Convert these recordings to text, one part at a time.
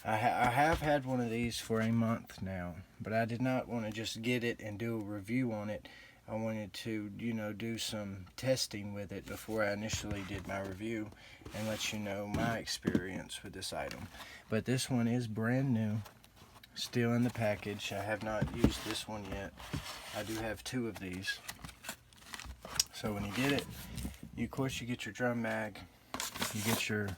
I have had one of these for a month now, but I did not want to just get it and do a review on it. I wanted to, do some testing with it before I initially did my review and let you know my experience with this item. But this one is brand new, still in the package. I have not used this one yet. I do have two of these. So when you get it, of course you get your drum mag, you get your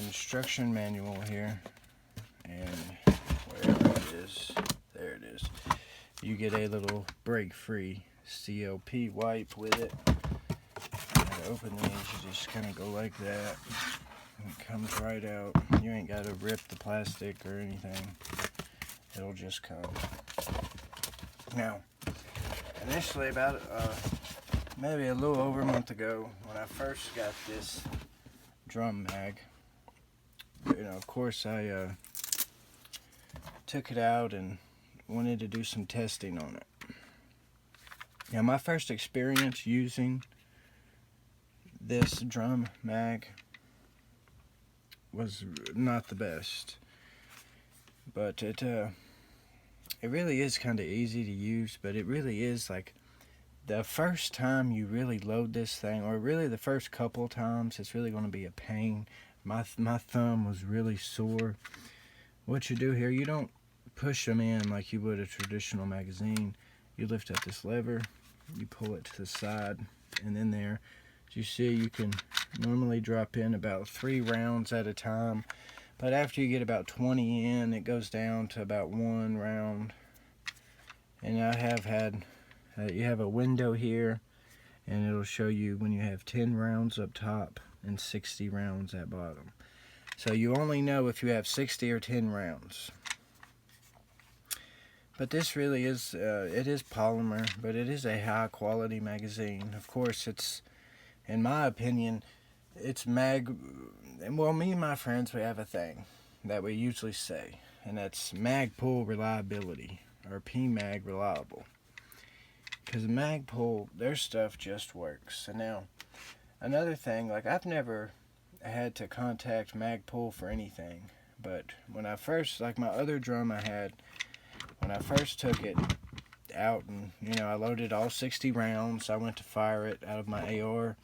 instruction manual here, and wherever it is, there it is. You get a little break-free CLP wipe with it. To open these, you just kind of go like that. It comes right out. You ain't got to rip the plastic or anything. It'll just come. Now, initially about maybe a little over a month ago, when I first got this drum mag, of course I took it out and wanted to do some testing on it. Now, my first experience using this drum mag was not the best, but it really is kind of easy to use. But it really is like the first time you really load this thing, or really the first couple times, it's really going to be a pain. My thumb was really sore. What you do here, you don't push them in like you would a traditional magazine. You lift up this lever, you pull it to the side, and then there, as you see, you can normally drop in about 3 rounds at a time. But after you get about 20 in, it goes down to about 1 round. And I have had, you have a window here, and it'll show you when you have 10 rounds up top and 60 rounds at bottom. So you only know if you have 60 or 10 rounds. But this really is, it is polymer, but it is a high quality magazine. Of course, it's, in my opinion, it's well, me and my friends, we have a thing that we usually say, and that's Magpul reliability, or pmag reliable. Because Magpul, their stuff just works. And now, another thing, like I've never had to contact Magpul for anything, but when I first, like my other drum I had, when I first took it out and, I loaded all 60 rounds, I went to fire it out of my AR,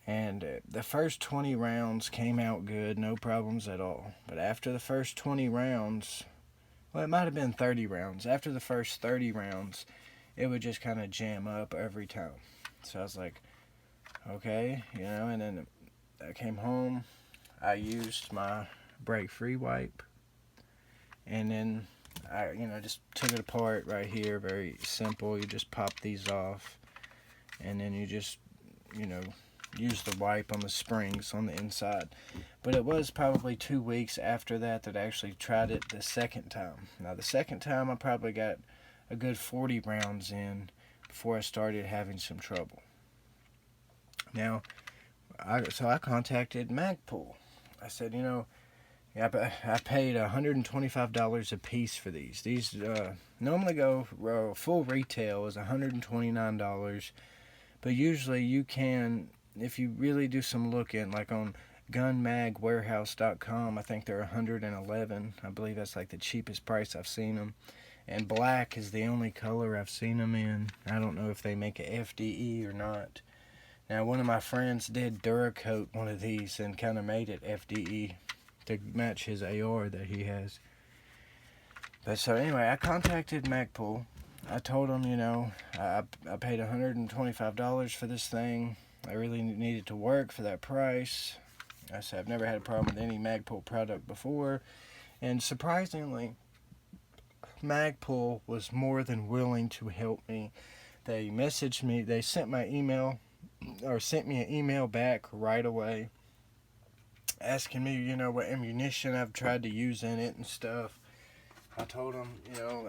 and the first 20 rounds came out good, no problems at all. But after the first 20 rounds, well, it might have been 30 rounds. After the first 30 rounds, it would just kind of jam up every time. So I was like, okay, and then I came home, I used my break-free wipe, and then I, just took it apart right here. Very simple. You just pop these off, and then you just, use the wipe on the springs on the inside. But it was probably 2 weeks after that I actually tried it the second time. Now, the second time I probably got a good 40 rounds in before I started having some trouble. Now, so I contacted Magpul. I said, I paid $125 a piece for these. These normally go full retail is $129, but usually you can, if you really do some looking, like on gunmagwarehouse.com, I think they're $111. I believe that's like the cheapest price I've seen them. And black is the only color I've seen them in. I don't know if they make a FDE or not. Now, one of my friends did Duracoat one of these and kind of made it FDE to match his AR that he has. But so anyway, I contacted Magpul. I told him, I paid $125 for this thing. I really needed to work for that price. I said I've never had a problem with any Magpul product before. And surprisingly, Magpul was more than willing to help me. They messaged me, they sent me an email back right away, asking me, what ammunition I've tried to use in it and stuff. I told them,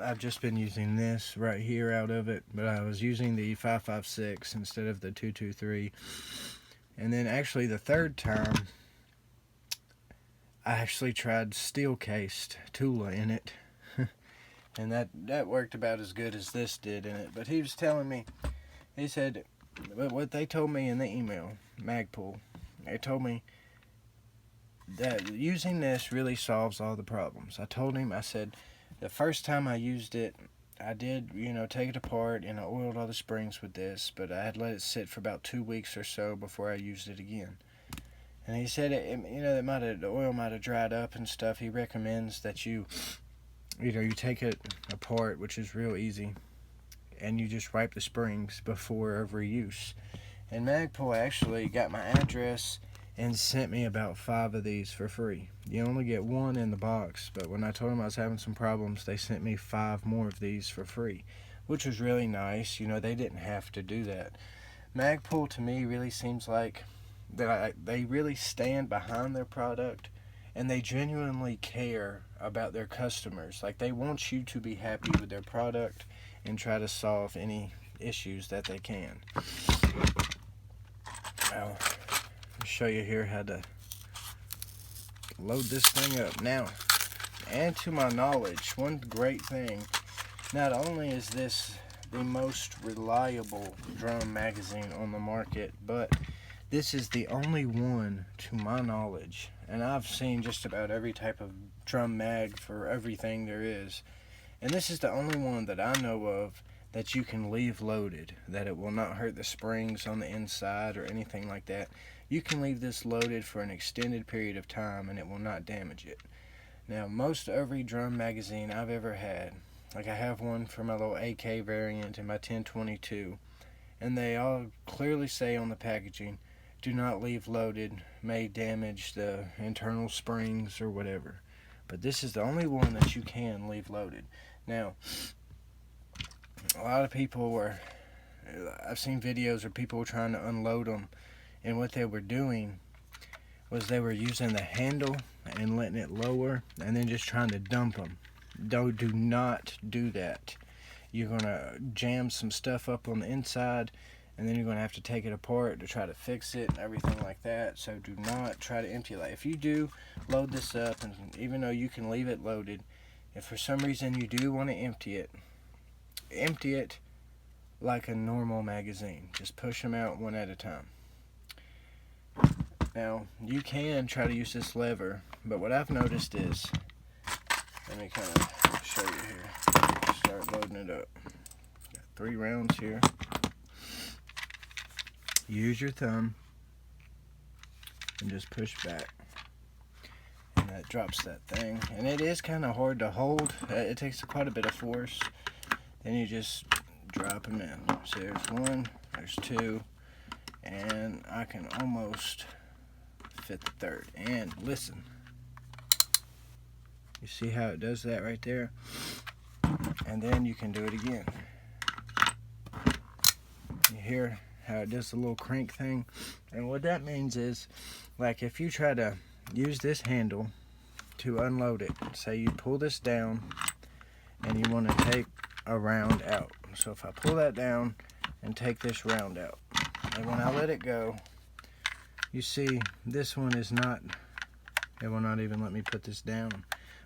I've just been using this right here out of it, but I was using the 5.56 instead of the 2.23. And then actually the third time, I actually tried steel-cased Tula in it. And that worked about as good as this did in it. But he was telling me, he said, what they told me in the email, Magpul, they told me that using this really solves all the problems. I told him, I said, the first time I used it, I did, take it apart and I oiled all the springs with this, but I had let it sit for about 2 weeks or so before I used it again. And he said, the oil might have dried up and stuff. He recommends that you take it apart, which is real easy, and you just wipe the springs before every use. And Magpul actually got my address and sent me about 5 of these for free. You only get 1 in the box, but when I told them I was having some problems, they sent me 5 more of these for free, which was really nice. They didn't have to do that. Magpul to me really seems like that they really stand behind their product, and they genuinely care about their customers. Like, they want you to be happy with their product and try to solve any issues that they can. Now, I'll show you here how to load this thing up. Now, and to my knowledge, one great thing, not only is this the most reliable drum magazine on the market, but this is the only one, to my knowledge, and I've seen just about every type of drum mag for everything there is, and this is the only one that I know of that you can leave loaded, that it will not hurt the springs on the inside or anything like that. You can leave this loaded for an extended period of time and it will not damage it. Now, most every drum magazine I've ever had, like I have one for my little AK variant and my 1022, and they all clearly say on the packaging, do not leave loaded, may damage the internal springs or whatever. But this is the only one that you can leave loaded. Now, a lot of people I've seen videos where people were trying to unload them, and what they were doing was they were using the handle and letting it lower and then just trying to dump them. Do not do that. You're going to jam some stuff up on the inside, and then you're going to have to take it apart to try to fix it and everything like that. So do not try to empty it. Like, if you do load this up, and even though you can leave it loaded, if for some reason you do want to empty it like a normal magazine. Just push them out one at a time. Now, you can try to use this lever, but what I've noticed is, let me kind of show you here. Start loading it up. Got 3 rounds here. Use your thumb and just push back, and that drops that thing. And it is kind of hard to hold. It takes quite a bit of force. Then you just drop them in. So there's 1, there's 2, and I can almost fit the 3rd. And listen, you see how it does that right there? And then you can do it again. You hear how it does the little crank thing? And what that means is, like, if you try to use this handle to unload it, say you pull this down and you want to take a round out. So if I pull that down and take this round out, and when I let it go, you see this one is not, it will not even let me put this down,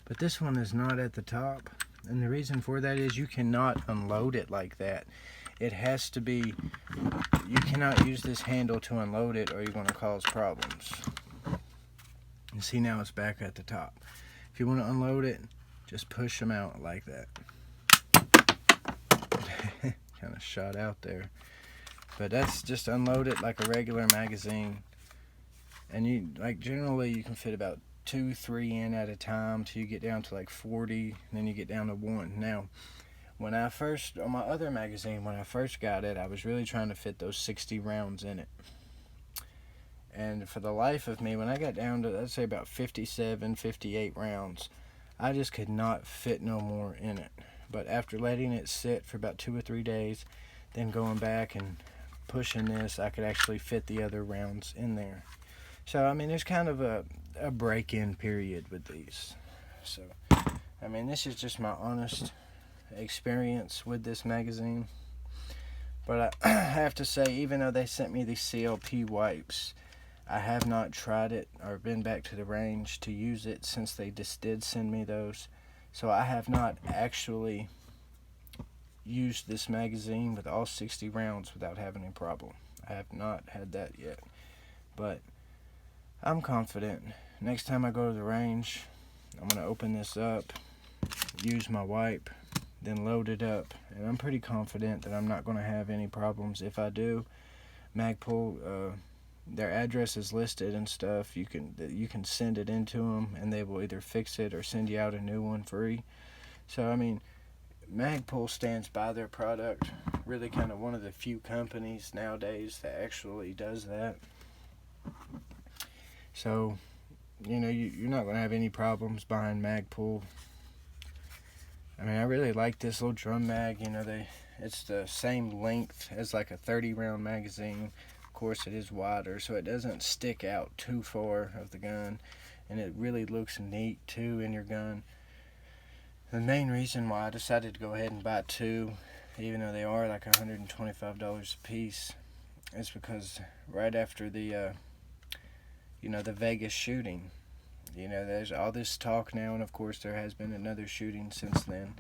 but this one is not at the top, and the reason for that is you cannot unload it like that. It has to be, you cannot use this handle to unload it or you're going to cause problems. You see, now it's back at the top. If you want to unload it, just push them out like that. Kind of shot out there, but that's just unload it like a regular magazine. And you, like, generally you can fit about 2-3 in at a time till you get down to like 40, and then you get down to 1. Now, when I first, on my other magazine, when I first got it, I was really trying to fit those 60 rounds in it. And for the life of me, when I got down to, let's say, about 57, 58 rounds, I just could not fit no more in it. But after letting it sit for about 2 or 3 days, then going back and pushing this, I could actually fit the other rounds in there. So, I mean, there's kind of a break-in period with these. So, I mean, this is just my honest experience with this magazine. But I have to say, even though they sent me these CLP wipes, I have not tried it or been back to the range to use it since they just did send me those. So I have not actually used this magazine with all 60 rounds without having a problem. I have not had that yet. But I'm confident next time I go to the range, I'm going to open this up, use my wipe, then load it up. And I'm pretty confident that I'm not going to have any problems. If I do, Magpul, their address is listed and stuff. You can send it into them, and they will either fix it or send you out a new one free. So, I mean, Magpul stands by their product. Really kind of one of the few companies nowadays that actually does that. So, you know, you're not going to have any problems buying Magpul. I mean, I really like this little drum mag. You know, it's the same length as like a 30 round magazine. Of course, it is wider, so it doesn't stick out too far of the gun, and it really looks neat too in your gun. The main reason why I decided to go ahead and buy two, even though they are like $125 a piece, is because right after the the Vegas shooting, there's all this talk now, and of course there has been another shooting since then,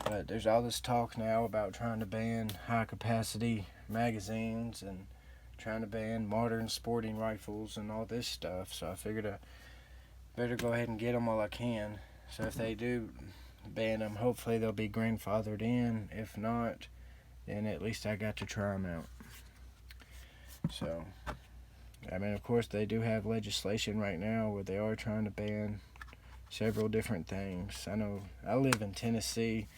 but there's all this talk now about trying to ban high capacity magazines and trying to ban modern sporting rifles and all this stuff. So I figured I better go ahead and get them while I can. So if they do ban them, hopefully they'll be grandfathered in. If not, then at least I got to try them out. So, I mean, of course, they do have legislation right now where they are trying to ban several different things. I know I live in Tennessee,